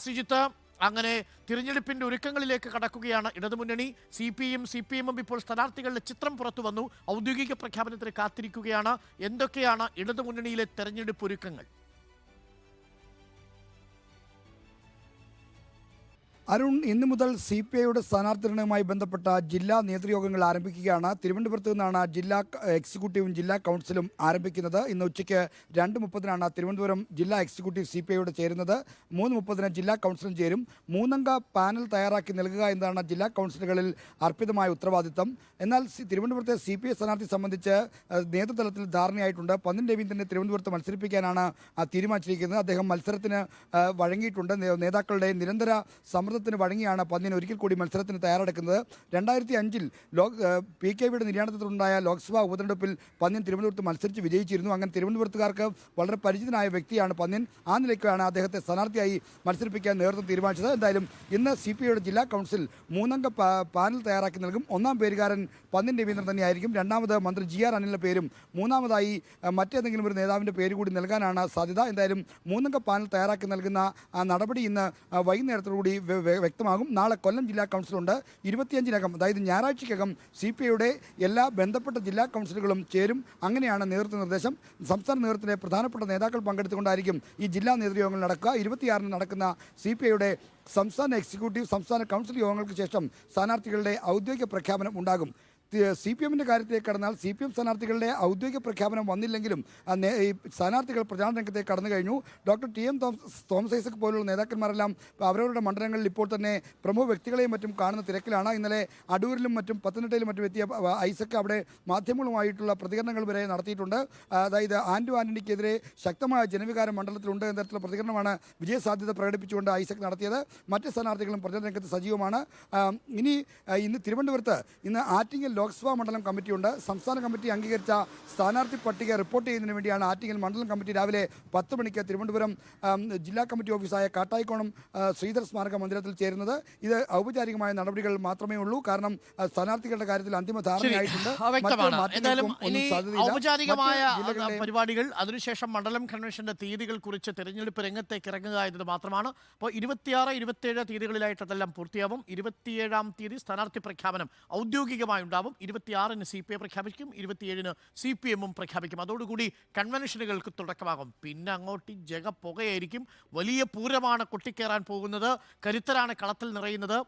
ശ്രീജിത്ത്, അങ്ങനെ തിരഞ്ഞെടുപ്പിന്റെ ഒരുക്കങ്ങളിലേക്ക് കടക്കുകയാണ് ഇടതുമുന്നണി. CPM-ഉം ഇപ്പോൾ സ്ഥാനാർത്ഥികളുടെ ചിത്രം പുറത്തു വന്നു. ഔദ്യോഗിക പ്രഖ്യാപനത്തിന് കാത്തിരിക്കുകയാണ്. എന്തൊക്കെയാണ് ഇടതുമുന്നണിയിലെ തെരഞ്ഞെടുപ്പ് ഒരുക്കങ്ങൾ? അരുൺ, ഇന്നു മുതൽ CPIയുടെ സ്ഥാനാർത്ഥി നിർണയവുമായി ബന്ധപ്പെട്ട ജില്ലാ നേതൃയോഗങ്ങൾ ആരംഭിക്കുകയാണ്. തിരുവനന്തപുരത്ത് നിന്നാണ് ജില്ലാ എക്സിക്യൂട്ടീവും ജില്ലാ കൗൺസിലും ആരംഭിക്കുന്നത്. ഇന്ന് ഉച്ചയ്ക്ക് 2:30-നാണ് തിരുവനന്തപുരം ജില്ലാ എക്സിക്യൂട്ടീവ് CPIയോട് ചേരുന്നത്. 3:30-ന് ജില്ലാ കൗൺസിലും ചേരും. 3-അംഗ പാനൽ തയ്യാറാക്കി നൽകുക എന്നതാണ് ജില്ലാ കൗൺസിലുകളിൽ അർപ്പിതമായ ഉത്തരവാദിത്തം. എന്നാൽ തിരുവനന്തപുരത്തെ CPI സ്ഥാനാർത്ഥി സംബന്ധിച്ച് നേതൃതലത്തിൽ ധാരണയായിട്ടുണ്ട്. പന്ന്യൻ രവീന്ദ്രനെ തിരുവനന്തപുരത്ത് മത്സരിപ്പിക്കാനാണ് തീരുമാനിച്ചിരിക്കുന്നത്. അദ്ദേഹം മത്സരത്തിന് വഴങ്ങിയിട്ടുണ്ട്. നേതാക്കളുടെ നിരന്തര സമ്മർദ്ദത്തിന് വഴങ്ങിയാണ് പന്ന്യൻ ഒരിക്കൽ കൂടി മത്സരത്തിന് തയ്യാറെടുക്കുന്നത്. 2005-ൽ PKVയുടെ നിര്യാണത്തിലുണ്ടായ ലോക്സഭാ ഉപതെരഞ്ഞെടുപ്പിൽ പന്ന്യൻ തിരുവനന്തപുരത്ത് മത്സരിച്ച് വിജയിച്ചിരുന്നു. അങ്ങനെ തിരുവനന്തപുരത്തുകാർക്ക് വളരെ പരിചിതനായ വ്യക്തിയാണ് പന്ന്യൻ. ആ നിലയ്ക്കാണ് അദ്ദേഹത്തെ സ്ഥാനാർത്ഥിയായി മത്സരിപ്പിക്കാൻ നേതൃത്വം തീരുമാനിച്ചത്. എന്തായാലും ഇന്ന് CPIയുടെ ജില്ലാ കൗൺസിൽ 3-അംഗ പാനൽ തയ്യാറാക്കി നൽകും. ഒന്നാം പേരുകാരൻ പന്ന്യൻ രവീന്ദ്രൻ തന്നെയായിരിക്കും. രണ്ടാമത് മന്ത്രി GR അനിലിൻ്റെ പേരും, മൂന്നാമതായി മറ്റേതെങ്കിലും ഒരു നേതാവിൻ്റെ പേര് കൂടി നൽകാനാണ് സാധ്യത. എന്തായാലും 3-അംഗ പാനൽ തയ്യാറാക്കി നൽകുന്ന നടപടി ഇന്ന് വൈകുന്നേരത്തോടുകൂടി വ്യക്തമാകും. നാളെ കൊല്ലം ജില്ലാ കൗൺസിലുണ്ട്. 25-നകം, അതായത് ഞായറാഴ്ചയ്ക്കകം CPIയുടെ എല്ലാ ബന്ധപ്പെട്ട ജില്ലാ കൗൺസിലുകളും ചേരും. അങ്ങനെയാണ് നേതൃത്വ നിർദ്ദേശം. സംസ്ഥാന നേതൃത്വത്തിലെ പ്രധാനപ്പെട്ട നേതാക്കൾ പങ്കെടുത്തുകൊണ്ടായിരിക്കും ഈ ജില്ലാ നേതൃയോഗങ്ങൾ നടക്കുക. 26-ന് നടക്കുന്ന CPIയുടെ സംസ്ഥാന എക്സിക്യൂട്ടീവ്, സംസ്ഥാന കൗൺസിൽ യോഗങ്ങൾക്ക് ശേഷം സ്ഥാനാർത്ഥികളുടെ ഔദ്യോഗിക പ്രഖ്യാപനം ഉണ്ടാകും. CPMൻ്റെ കാര്യത്തിലേക്ക് കടന്നാൽ CPM സ്ഥാനാർത്ഥികളുടെ ഔദ്യോഗിക പ്രഖ്യാപനം വന്നില്ലെങ്കിലും ഈ സ്ഥാനാർത്ഥികൾ പ്രചാരണ രംഗത്തേക്ക് കടന്നു കഴിഞ്ഞു. ഡോക്ടർ TM തോമസ് ഐസക് പോലുള്ള നേതാക്കന്മാരെല്ലാം അവരവരുടെ മണ്ഡലങ്ങളിൽ ഇപ്പോൾ തന്നെ പ്രമുഖ വ്യക്തികളെയും മറ്റും കാണുന്ന തിരക്കിലാണ്. ഇന്നലെ അടൂരിലും മറ്റും പത്തനംതിട്ടയിലും മറ്റും എത്തിയ ഐസക് അവിടെ മാധ്യമങ്ങളുമായിട്ടുള്ള പ്രതികരണങ്ങൾ വരെ നടത്തിയിട്ടുണ്ട്. അതായത് ആൻ്റണിക്കെതിരെ ശക്തമായ ജനവികാരം മണ്ഡലത്തിലുണ്ട് എന്ന തരത്തിലുള്ള പ്രതികരണമാണ് വിജയസാധ്യത പ്രകടിപ്പിച്ചുകൊണ്ട് ഐസക് നടത്തിയത്. മറ്റ് സ്ഥാനാർത്ഥികളും പ്രചരണ രംഗത്ത് സജീവമാണ്. ഇന്ന് തിരുവനന്തപുരത്ത് ആറ്റിങ്ങൽ ലോക്സഭാ മണ്ഡലം കമ്മിറ്റിയുണ്ട്. സംസ്ഥാന കമ്മിറ്റി അംഗീകരിച്ച സ്ഥാനാർത്ഥി പട്ടിക റിപ്പോർട്ട് ചെയ്യുന്നതിന് വേണ്ടിയാണ് ആറ്റിങ്ങൽ മണ്ഡലം കമ്മിറ്റി രാവിലെ 10 മണിക്ക് തിരുവനന്തപുരം ജില്ലാ കമ്മിറ്റി ഓഫീസായ കാട്ടായിക്കോണം ശ്രീധർ സ്മാരക മന്ദിരത്തിൽ ചേരുന്നത്. ഇത് ഔപചാരികമായ നടപടികൾ മാത്രമേ ഉള്ളൂ. കാരണം സ്ഥാനാർത്ഥികളുടെ കാര്യത്തിൽ അന്തിമ ധാരണയായിട്ടുണ്ട്. ഔപചാരികമായ പരിപാടികൾ, അതിനുശേഷം മണ്ഡലം കൺവെൻഷന്റെ തീയതികൾ കുറിച്ച് തെരഞ്ഞെടുപ്പ് രംഗത്തേക്ക് ഇറങ്ങുക എന്നത് മാത്രമാണ്. അപ്പോൾ 26, 27 തീയതികളിലായിട്ട് അതെല്ലാം പൂർത്തിയാവും. 27-ാം തീയതി സ്ഥാനാർത്ഥി പ്രഖ്യാപനം ഔദ്യോഗികമായി ഉണ്ടാവും. 26-ന് CPI പ്രഖ്യാപിക്കും, 27-ന് CPM-ഉം പ്രഖ്യാപിക്കും. അതോടുകൂടി കൺവെൻഷനുകൾക്ക് തുടക്കമാകും. പിന്നെ അങ്ങോട്ട് ജഗപ്പുകയായിരിക്കും. വലിയ പൂരമാണ് കൊട്ടിക്കേറാൻ പോകുന്നത്. കരുത്തരാണ് കളത്തിൽ നിറയുന്നത്.